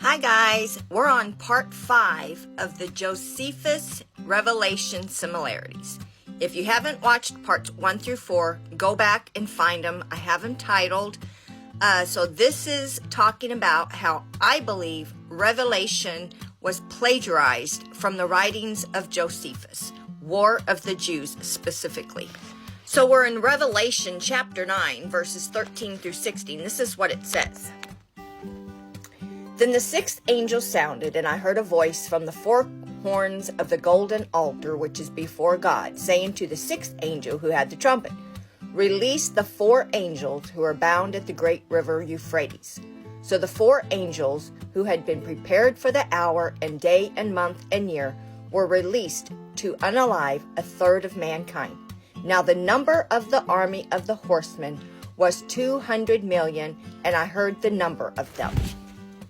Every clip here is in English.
Hi guys, we're on part 5 of the Josephus Revelation similarities. If you haven't watched parts 1 through 4, go back and find them. I have them titled. So this is talking about how I believe Revelation was plagiarized from the writings of Josephus, War of the Jews specifically. So we're in Revelation chapter 9, verses 13 through 16. This is what it says. Then the sixth angel sounded, and I heard a voice from the four horns of the golden altar which is before God, saying to the sixth angel who had the trumpet, Release the four angels who are bound at the great river Euphrates. So the four angels who had been prepared for the hour and day and month and year were released to unalive a third of mankind. Now the number of the army of the horsemen was 200 million, and I heard the number of them.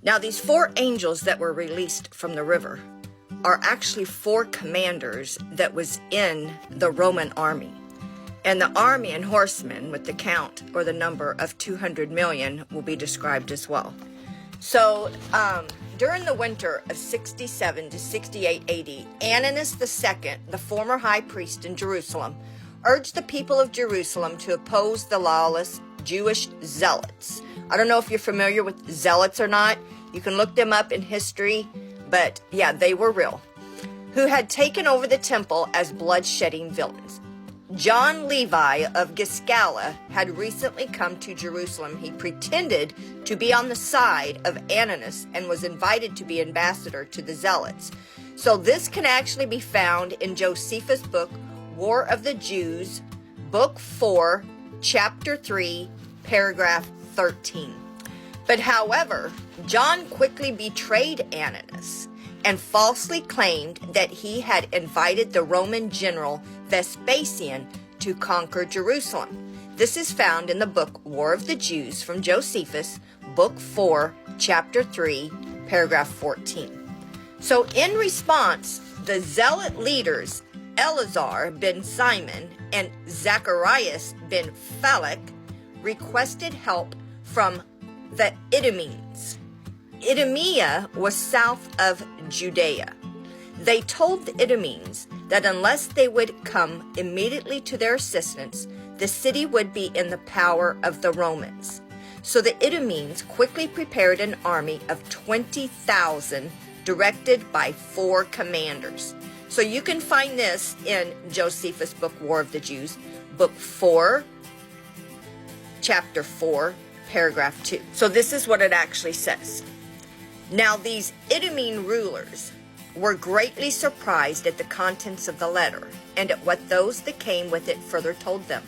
Now these four angels that were released from the river are actually four commanders that was in the Roman army. And the army and horsemen with the count or the number of 200 million will be described as well. So during the winter of 67 to 68 AD, Ananias II, the former high priest in Jerusalem, urged the people of Jerusalem to oppose the lawless Jewish zealots. I don't know if you're familiar with zealots or not. You can look them up in history, but yeah, they were real. Who had taken over the temple as blood-shedding villains. John Levi of Giscala had recently come to Jerusalem. He pretended to be on the side of Ananias and was invited to be ambassador to the zealots. So this can actually be found in Josephus' book, War of the Jews, book 4, chapter 3, paragraph 13. But however, John quickly betrayed Ananias and falsely claimed that he had invited the Roman general Vespasian to conquer Jerusalem. This is found in the book War of the Jews from Josephus, book 4, chapter 3, paragraph 14. So in response, the zealot leaders Eleazar ben Simon and Zacharias ben Phalek requested help from the Idumeans. Idumea was south of Judea. They told the Idumeans that unless they would come immediately to their assistance, the city would be in the power of the Romans. So the Idumeans quickly prepared an army of 20,000 directed by four commanders. So you can find this in Josephus' book, War of the Jews, book 4, chapter 4, paragraph 2. So this is what it actually says. Now these Idumean rulers were greatly surprised at the contents of the letter, and at what those that came with it further told them.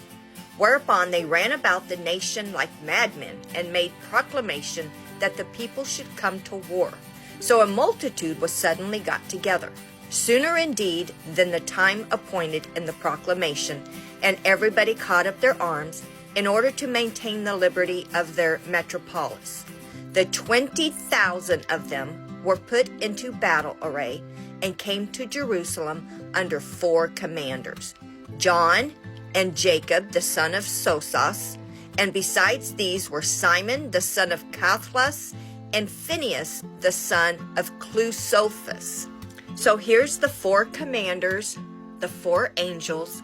Whereupon they ran about the nation like madmen, and made proclamation that the people should come to war. So a multitude was suddenly got together, sooner indeed than the time appointed in the proclamation, and everybody caught up their arms, in order to maintain the liberty of their metropolis. The 20,000 of them were put into battle array and came to Jerusalem under four commanders, John and Jacob the son of Sosas, and besides these were Simon the son of Cathlas and Phineas the son of Clusophus. So here's the four commanders, the four angels,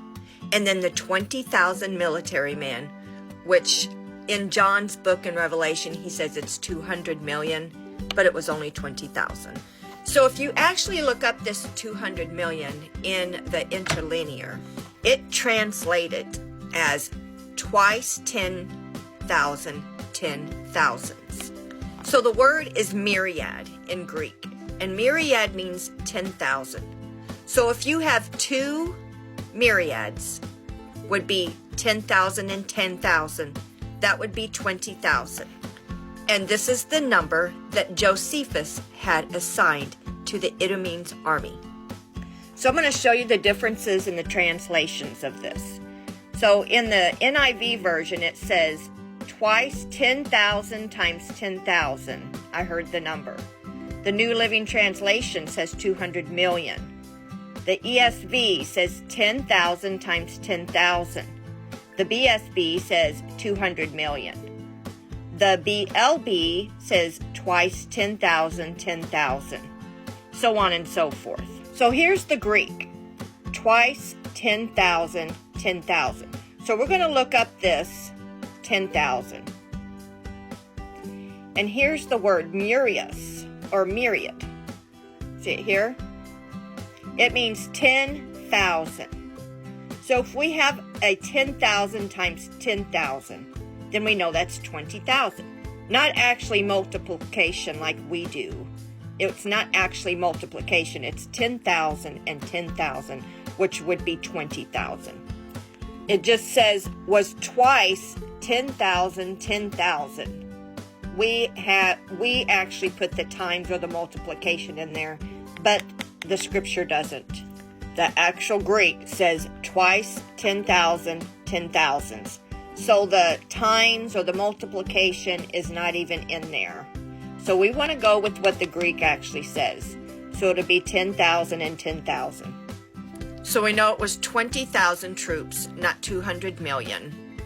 and then the 20,000 military men, which in John's book in Revelation, he says it's 200 million, but it was only 20,000. So if you actually look up this 200 million in the interlinear, it translated as twice 10,000 10,000s. So the word is myriad in Greek, and myriad means 10,000. So if you have two myriads, would be 10,000 and 10,000. That would be 20,000. And this is the number that Josephus had assigned to the Idumeans' army. So I'm going to show you the differences in the translations of this. So in the NIV version, it says twice 10,000 times 10,000. I heard the number. The New Living Translation says 200 million. The ESV says 10,000 times 10,000. The BSB says 200 million. The BLB says twice 10,000, 10,000, so on and so forth. So here's the Greek, twice 10,000, 10,000. So we're going to look up this 10,000. And here's the word myrius, or myriad. See it here? It means 10,000. So if we have a 10,000 times 10,000, then we know that's 20,000. Not actually multiplication like we do. It's not actually multiplication. It's 10,000 and 10,000, which would be 20,000. It just says was twice 10,000, 10,000. We actually put the times or the multiplication in there, but the scripture doesn't. The actual Greek says twice 10,000, 10,000s. So the times or the multiplication is not even in there. So we want to go with what the Greek actually says. So it'll be 10,000 and 10,000. So we know it was 20,000 troops, not 200 million,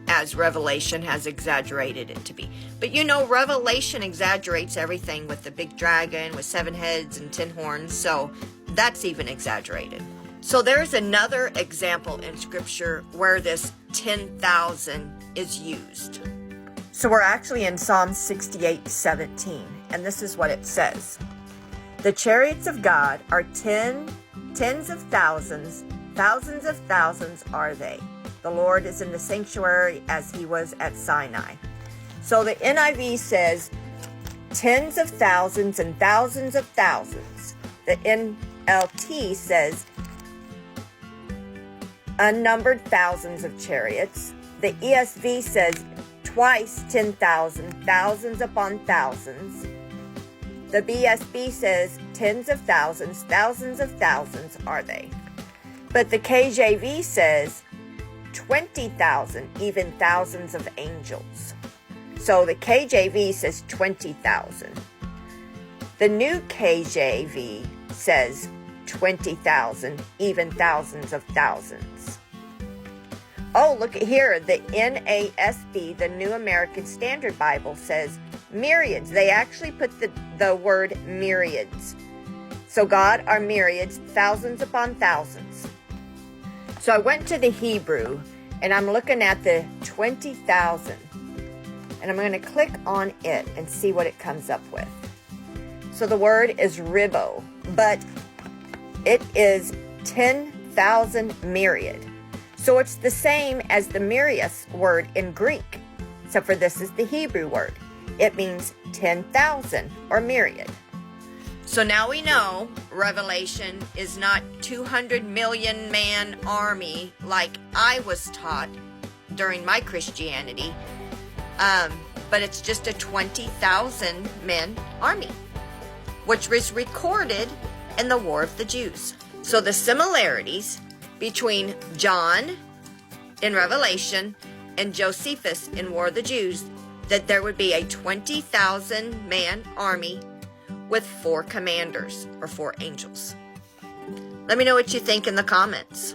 as Revelation has exaggerated it to be. But you know, Revelation exaggerates everything with the big dragon with 7 heads and 10 horns, so that's even exaggerated. So there's another example in Scripture where this 10,000 is used. So we're actually in Psalm 68:17, and this is what it says. The chariots of God are tens of thousands of thousands are they. The Lord is in the sanctuary as he was at Sinai. So the NIV says tens of thousands and thousands of thousands. The NLT says unnumbered thousands of chariots. The ESV says twice 10,000, thousands upon thousands. The BSB says tens of thousands are they. But the KJV says 20,000, even thousands of angels. So the KJV says 20,000. The new KJV says 20,000, even thousands of thousands. Oh, look at here. The NASB, the New American Standard Bible, says myriads. They actually put the word myriads. So God are myriads, thousands upon thousands. So I went to the Hebrew, and I'm looking at the 20,000. And I'm going to click on it and see what it comes up with. So the word is ribo, but it is 10,000 myriad. So it's the same as the myrius word in Greek, except for this is the Hebrew word. It means 10,000 or myriad. So now we know Revelation is not 200 million man army like I was taught during my Christianity, but it's just a 20,000 men army, which was recorded in the War of the Jews. So the similarities between John in Revelation and Josephus in War of the Jews, that there would be a 20,000 man army with 4 commanders or 4 angels. Let me know what you think in the comments.